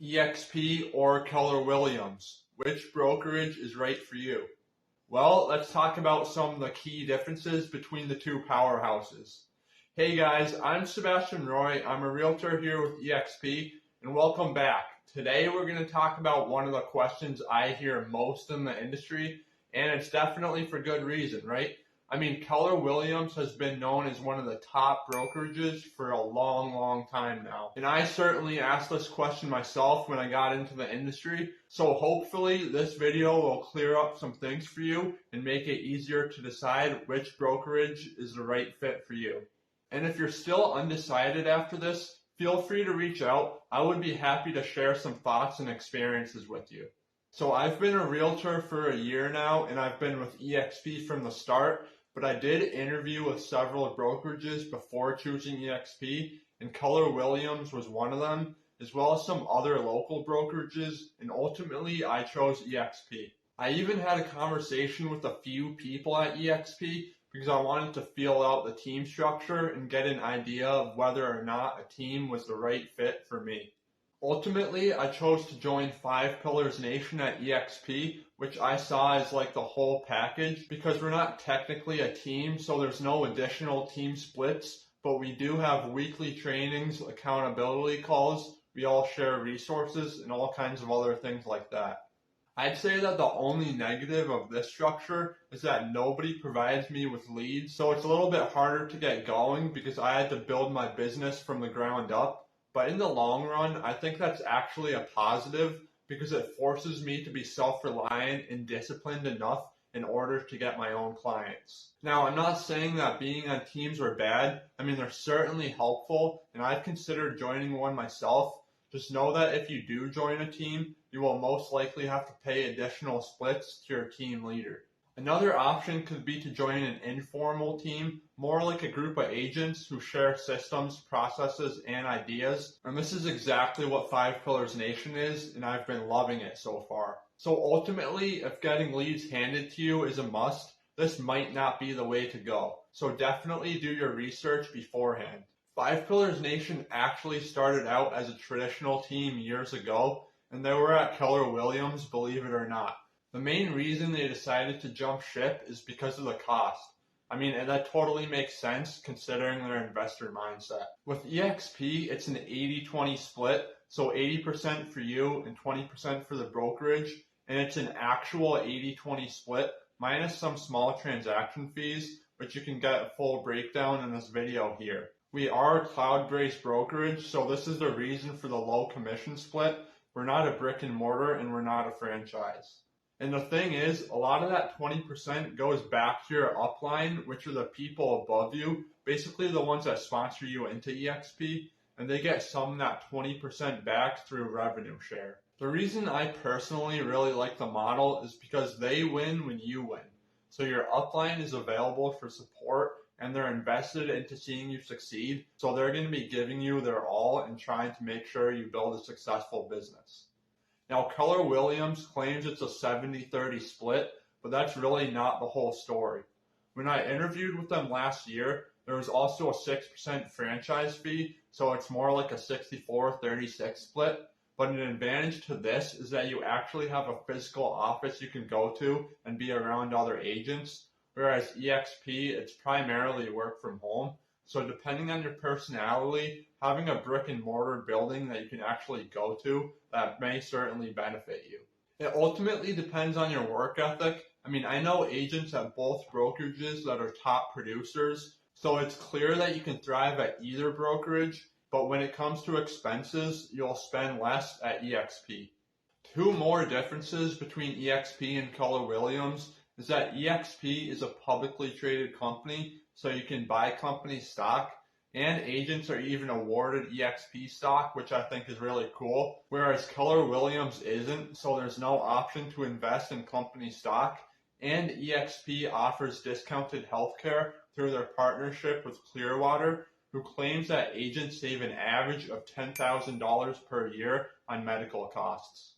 eXp or Keller Williams? Which brokerage is right for you? Well, let's talk about some of the key differences between the two powerhouses. Hey guys, I'm Sebastian Roy. I'm a realtor here with eXp, and welcome back. Today we're going to talk about one of the questions I hear most in the industry, and it's definitely for good reason, right? I mean, Keller Williams has been known as one of the top brokerages for a long time now. And I certainly asked this question myself when I got into the industry. So hopefully this video will clear up some things for you and make it easier to decide which brokerage is the right fit for you. And if you're still undecided after this, feel free to reach out. I would be happy to share some thoughts and experiences with you. So I've been a realtor for a year now, and I've been with eXp from the start. But I did interview with several brokerages before choosing eXp, and Keller Williams was one of them, as well as some other local brokerages, and ultimately I chose eXp. I even had a conversation with a few people at eXp because I wanted to feel out the team structure and get an idea of whether or not a team was the right fit for me. Ultimately, I chose to join 5 Pillars Nation at eXp, which I saw as like the whole package because we're not technically a team, so there's no additional team splits, but we do have weekly trainings, accountability calls, we all share resources, and all kinds of other things like that. I'd say that the only negative of this structure is that nobody provides me with leads, so it's a little bit harder to get going because I had to build my business from the ground up. But in the long run, I think that's actually a positive because it forces me to be self-reliant and disciplined enough in order to get my own clients. Now, I'm not saying that being on teams are bad. I mean, they're certainly helpful, and I've considered joining one myself. Just know that if you do join a team, you will most likely have to pay additional splits to your team leader. Another option could be to join an informal team, more like a group of agents who share systems, processes, and ideas. And this is exactly what 5 Pillars Nation is, and I've been loving it so far. So ultimately, if getting leads handed to you is a must, this might not be the way to go. So definitely do your research beforehand. 5 Pillars Nation actually started out as a traditional team years ago, and they were at Keller Williams, believe it or not. The main reason they decided to jump ship is because of the cost. I mean, and that totally makes sense considering their investor mindset. With eXp, it's an 80-20 split, so 80% for you and 20% for the brokerage, and it's an actual 80-20 split minus some small transaction fees, which you can get a full breakdown in this video here. We are a cloud-based brokerage, so this is the reason for the low commission split. We're not a brick and mortar and we're not a franchise. And the thing is, a lot of that 20% goes back to your upline, which are the people above you, basically the ones that sponsor you into eXp, and they get some of that 20% back through revenue share. The reason I personally really like the model is because they win when you win. So your upline is available for support and they're invested into seeing you succeed, so they're going to be giving you their all and trying to make sure you build a successful business. Now, Keller Williams claims it's a 70-30 split, but that's really not the whole story. When I interviewed with them last year, there was also a 6% franchise fee, so it's more like a 64-36 split. But an advantage to this is that you actually have a physical office you can go to and be around other agents, whereas eXp, it's primarily work from home. So depending on your personality, having a brick and mortar building that you can actually go to, that may certainly benefit you. It ultimately depends on your work ethic. I mean, I know agents at both brokerages that are top producers, so it's clear that you can thrive at either brokerage, but when it comes to expenses, you'll spend less at eXp. 2 more differences between eXp and Keller Williams is that eXp is a publicly traded company, so you can buy company stock, and agents are even awarded eXp stock, which I think is really cool, whereas Keller Williams isn't, so there's no option to invest in company stock, and eXp offers discounted healthcare through their partnership with Clearwater, who claims that agents save an average of $10,000 per year on medical costs.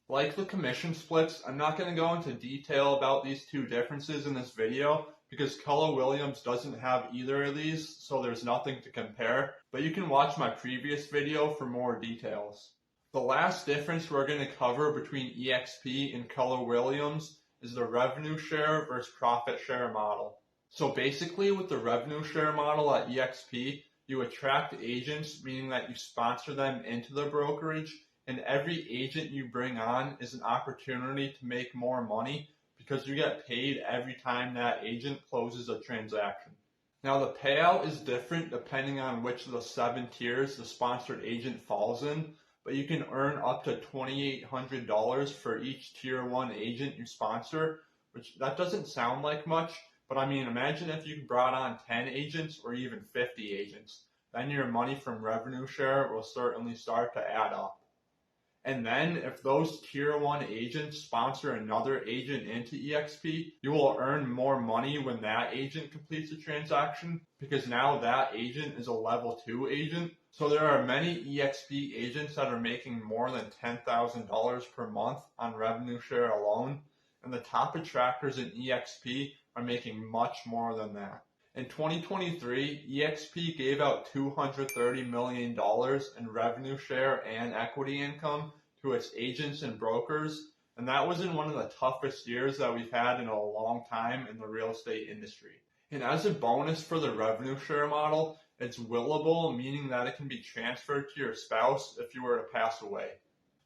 Like the commission splits, I'm not going to go into detail about these 2 differences in this video because Keller Williams doesn't have either of these, so there's nothing to compare, but you can watch my previous video for more details. The last difference we're going to cover between eXp and Keller Williams is the revenue share versus profit share model. So basically with the revenue share model at eXp, you attract agents, meaning that you sponsor them into the brokerage, and every agent you bring on is an opportunity to make more money because you get paid every time that agent closes a transaction. Now the payout is different depending on which of the 7 tiers the sponsored agent falls in, but you can earn up to $2,800 for each tier 1 agent you sponsor, which that doesn't sound like much, but I mean, imagine if you brought on 10 agents or even 50 agents. Then your money from revenue share will certainly start to add up. And then if those tier 1 agents sponsor another agent into eXp, you will earn more money when that agent completes a transaction because now that agent is a level 2 agent. So there are many eXp agents that are making more than $10,000 per month on revenue share alone, and the top attractors in eXp are making much more than that. In 2023, eXp gave out $230 million in revenue share and equity income to its agents and brokers, and that was in one of the toughest years that we've had in a long time in the real estate industry. And as a bonus for the revenue share model, it's willable, meaning that it can be transferred to your spouse if you were to pass away.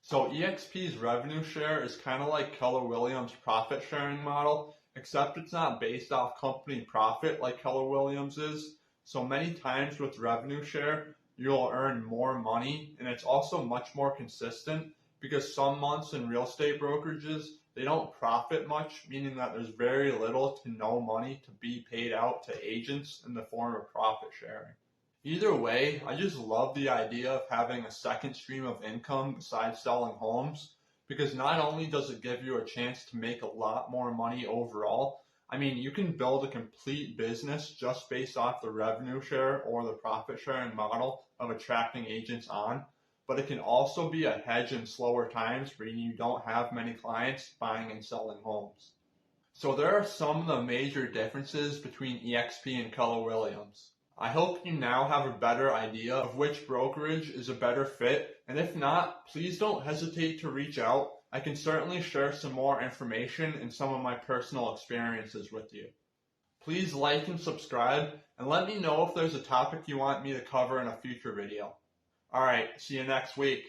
So eXp's revenue share is kind of like Keller Williams' profit sharing model, except it's not based off company profit like Keller Williams is. So many times with revenue share, you'll earn more money, and it's also much more consistent because some months in real estate brokerages, they don't profit much, meaning that there's very little to no money to be paid out to agents in the form of profit sharing. Either way, I just love the idea of having a second stream of income besides selling homes, because not only does it give you a chance to make a lot more money overall, I mean, you can build a complete business just based off the revenue share or the profit sharing model of attracting agents on, but it can also be a hedge in slower times where you don't have many clients buying and selling homes. So there are some of the major differences between eXp and Keller Williams. I hope you now have a better idea of which brokerage is a better fit, and if not, please don't hesitate to reach out. I can certainly share some more information and some of my personal experiences with you. Please like and subscribe, and let me know if there's a topic you want me to cover in a future video. Alright, see you next week.